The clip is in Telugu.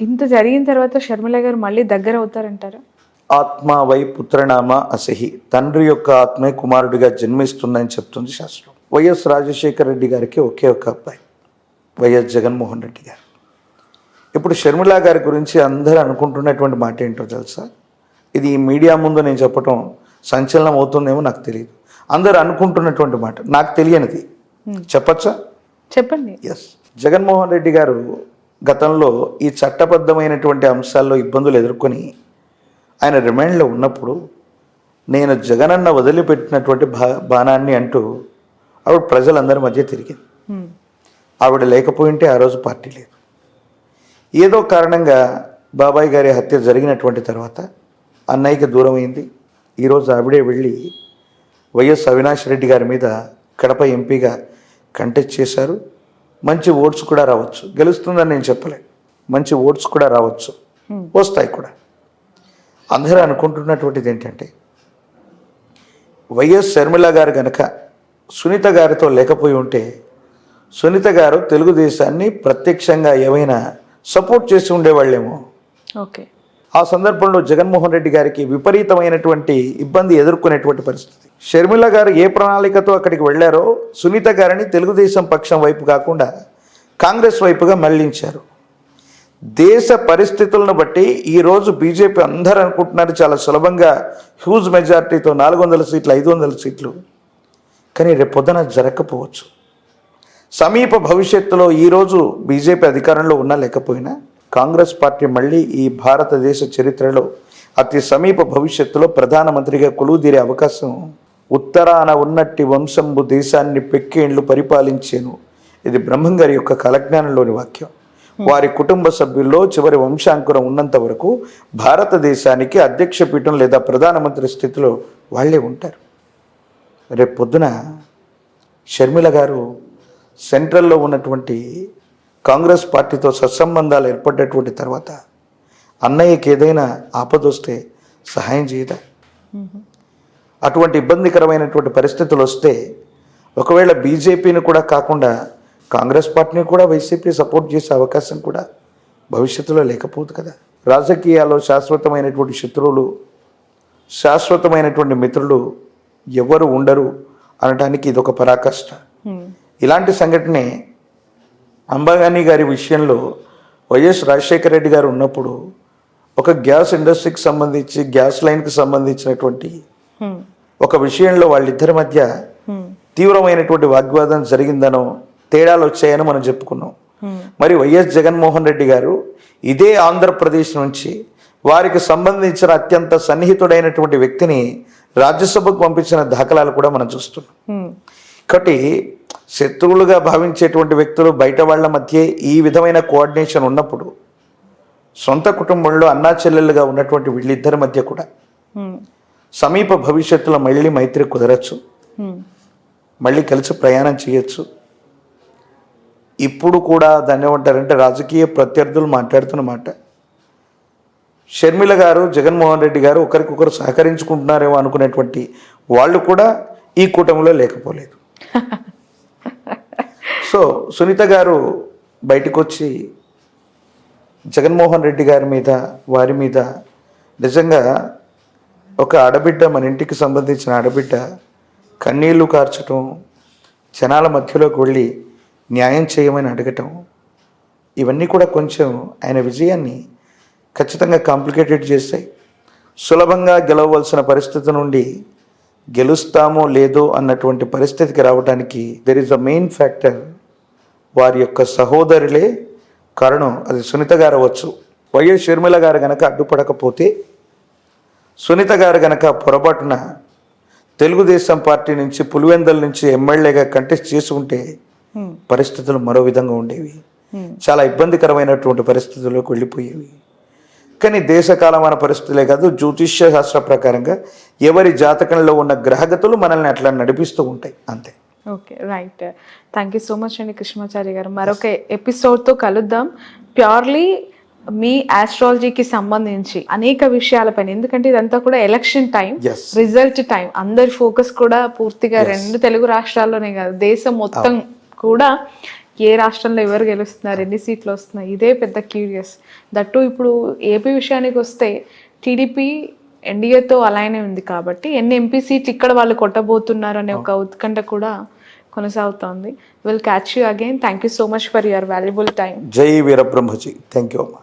ఇంత జరిగిన తర్వాత షర్మిల గారు మళ్ళీ దగ్గర అవుతారంటారా? ఆత్మ వై పుత్రనామ అసహి, తండ్రి యొక్క ఆత్మే కుమారుడిగా జన్మిస్తుందని చెప్తుంది శాస్త్రం. వైఎస్ రాజశేఖర రెడ్డి గారికి ఒకే ఒక అబ్బాయి వైఎస్ జగన్మోహన్ రెడ్డి గారు. ఇప్పుడు షర్మిల గారి గురించి అందరూ అనుకుంటున్నటువంటి మాట ఏంటో తెలుసా? ఇది మీడియా ముందు నేను చెప్పటం సంచలనం అవుతుందేమో నాకు తెలియదు. అందరూ అనుకుంటున్నటువంటి మాట, నాకు తెలియనిది చెప్పచ్చా? చెప్పండి. ఎస్, జగన్మోహన్ రెడ్డి గారు గతంలో ఈ చట్టబద్ధమైనటువంటి అంశాల్లో ఇబ్బందులు ఎదుర్కొని ఆయన రిమాండ్లో ఉన్నప్పుడు నేను జగనన్న వదిలిపెట్టినటువంటి బాణాన్ని అంటూ ఆవిడ ప్రజలందరి మధ్య తిరిగింది. ఆవిడ లేకపోయింటే ఆ రోజు పార్టీ లేదు. ఏదో కారణంగా బాబాయ్ గారి హత్య జరిగినటువంటి తర్వాత అన్నయ్యకి దూరం అయింది. ఈరోజు ఆవిడే వెళ్ళి వైఎస్ అవినాష్ రెడ్డి గారి మీద కడప ఎంపీగా కంటెస్ట్ చేశారు. మంచి ఓట్స్ కూడా రావచ్చు, గెలుస్తుందని నేను చెప్పలే, మంచి ఓట్స్ కూడా రావచ్చు, వస్తాయి కూడా. అందరూ అనుకుంటున్నటువంటిది ఏంటంటే వైఎస్ షర్మిల గారు కనుక సునీత గారితో లేకపోయి ఉంటే సునీత గారు తెలుగుదేశాన్ని ప్రత్యక్షంగా ఏమైనా సపోర్ట్ చేసి ఉండేవాళ్ళేమో. ఓకే, ఆ సందర్భంలో జగన్మోహన్ రెడ్డి గారికి విపరీతమైనటువంటి ఇబ్బంది ఎదుర్కొనేటువంటి పరిస్థితి. షర్మిల గారు ఏ ప్రణాళికతో అక్కడికి వెళ్ళారో సునీత గారిని తెలుగుదేశం పక్షం వైపు కాకుండా కాంగ్రెస్ వైపుగా మళ్లించారు. దేశ పరిస్థితులను బట్టి ఈరోజు బీజేపీ అందరూ అనుకుంటున్నారు చాలా సులభంగా హ్యూజ్ మెజార్టీతో 400 సీట్లు 500 సీట్లు, కానీ రేపు పొద్దున జరగకపోవచ్చు. సమీప భవిష్యత్తులో ఈరోజు బీజేపీ అధికారంలో ఉన్నా లేకపోయినా కాంగ్రెస్ పార్టీ మళ్ళీ ఈ భారతదేశ చరిత్రలో అతి సమీప భవిష్యత్తులో ప్రధానమంత్రిగా కొలువుదీరే అవకాశం. ఉత్తరాన ఉన్నట్టి వంశంబు దేశాన్ని పెక్కేండ్లు పరిపాలించేను, ఇది బ్రహ్మం గారి యొక్క కాలజ్ఞానంలోని వాక్యం. వారి కుటుంబ సభ్యుల్లో చివరి వంశాంకురం ఉన్నంత వరకు భారతదేశానికి అధ్యక్ష పీఠం లేదా ప్రధానమంత్రి స్థితిలో వాళ్ళే ఉంటారు. రేపు పొద్దున షర్మిల గారు సెంట్రల్లో ఉన్నటువంటి కాంగ్రెస్ పార్టీతో సత్సంబంధాలు ఏర్పడ్డటువంటి తర్వాత అన్నయ్యకి ఏదైనా ఆపదొస్తే సహాయం చేయదా? అటువంటి ఇబ్బందికరమైనటువంటి పరిస్థితులు వస్తే ఒకవేళ బీజేపీని కూడా కాకుండా కాంగ్రెస్ పార్టీని కూడా వైసీపీ సపోర్ట్ చేసే అవకాశం కూడా భవిష్యత్తులో లేకపోదు కదా. రాజకీయాల్లో శాశ్వతమైనటువంటి శత్రువులు, శాశ్వతమైనటువంటి మిత్రులు ఎవరు ఉండరు అనడానికి ఇదొక పరాకాష్ట. ఇలాంటి సంఘటనే అంబానీ గారి విషయంలో వైఎస్ రాజశేఖర రెడ్డి గారు ఉన్నప్పుడు ఒక గ్యాస్ ఇండస్ట్రీకి సంబంధించి గ్యాస్ లైన్కి సంబంధించినటువంటి ఒక విషయంలో వాళ్ళిద్దరి మధ్య తీవ్రమైనటువంటి వాగ్వాదం జరిగిందనో తేడాలు వచ్చాయని మనం చెప్పుకున్నాం. మరి వైఎస్ జగన్మోహన్ రెడ్డి గారు ఇదే ఆంధ్రప్రదేశ్ నుంచి వారికి సంబంధించిన అత్యంత సన్నిహితుడైనటువంటి వ్యక్తిని రాజ్యసభకు పంపించిన దాఖలాలు కూడా మనం చూస్తున్నాం. కాబట్టి శత్రువులుగా భావించేటువంటి వ్యక్తులు బయట వాళ్ళ మధ్య ఈ విధమైన కోఆర్డినేషన్ ఉన్నప్పుడు సొంత కుటుంబంలో అన్నా చెల్లెలుగా ఉన్నటువంటి వీళ్ళిద్దరి మధ్య కూడా సమీప భవిష్యత్తులో మళ్ళీ మైత్రి కుదరచ్చు, మళ్ళీ కలిసి ప్రయాణం చేయొచ్చు. ఇప్పుడు కూడా దాన్ని ఏమంటారంటే రాజకీయ ప్రత్యర్థులు మాట్లాడుతున్న మాట, షర్మిల గారు జగన్మోహన్ రెడ్డి గారు ఒకరికొకరు సహకరించుకుంటున్నారేమో అనుకునేటువంటి వాళ్ళు కూడా ఈ కూటమిలో లేకపోలేదు. సో సునీత గారు బయటకు వచ్చి జగన్మోహన్ రెడ్డి గారి మీద వారి మీద నిజంగా ఒక ఆడబిడ్డ, మన ఇంటికి సంబంధించిన ఆడబిడ్డ కన్నీళ్లు కార్చటం, జనాల మధ్యలోకి వెళ్ళి న్యాయం చేయమని అడగటం, ఇవన్నీ కూడా కొంచెం ఆయన విజయాన్ని ఖచ్చితంగా కాంప్లికేటెడ్ చేస్తాయి. సులభంగా గెలవవలసిన పరిస్థితి నుండి గెలుస్తామో లేదో అన్నటువంటి పరిస్థితికి రావడానికి there is a main factor వారి యొక్క సహోదరులే కారణం. అది సునీత గారు అవ్వచ్చు. వైఎస్ షర్మిల గారు గనక అడ్డుపడకపోతే, సునీత గారు గనక పొరపాటున తెలుగుదేశం పార్టీ నుంచి పులివెందల నుంచి ఎమ్మెల్యేగా కంటెస్ట్ చేసుకుంటే పరిస్థితులు మరో విధంగా ఉండేవి. చాలా ఇబ్బందికరమైనటువంటి పరిస్థితుల్లోకి వెళ్ళిపోయేవి. కానీ దేశకాలమైన పరిస్థితులే కాదు, జ్యోతిష్య శాస్త్ర ప్రకారంగా ఎవరి జాతకంలో ఉన్న గ్రహగతులు మనల్ని అట్లా నడిపిస్తూ ఉంటాయి, అంతే. Okay, right. Thank you so much అండి కృష్ణమాచారి గారు. మరొక ఎపిసోడ్తో కలుద్దాం. ప్యూర్లీ మీ ఆస్ట్రాలజీకి సంబంధించి అనేక విషయాలపైన, ఎందుకంటే ఇదంతా కూడా ఎలక్షన్ టైం, రిజల్ట్ టైం, అందరి ఫోకస్ కూడా పూర్తిగా రెండు తెలుగు రాష్ట్రాల్లోనే కాదు దేశం మొత్తం కూడా ఏ రాష్ట్రంలో ఎవరు గెలుస్తున్నారు, ఎన్ని సీట్లు వస్తున్నాయి, ఇదే పెద్ద క్యూరియస్. దట్టు ఇప్పుడు ఏపీ విషయానికి వస్తే టీడీపీ ఎన్డీఏతో అలానే ఉంది కాబట్టి ఎన్ని ఎంపీ సీట్లు ఇక్కడ వాళ్ళు కొట్టబోతున్నారు అనే ఒక ఉత్కంఠ కూడా కొనసాగుతోంది. Will catch you again. Thank you so much for your valuable time. జై వీరబ్రహ్మజీ. థ్యాంక్ యూ అమ్మా.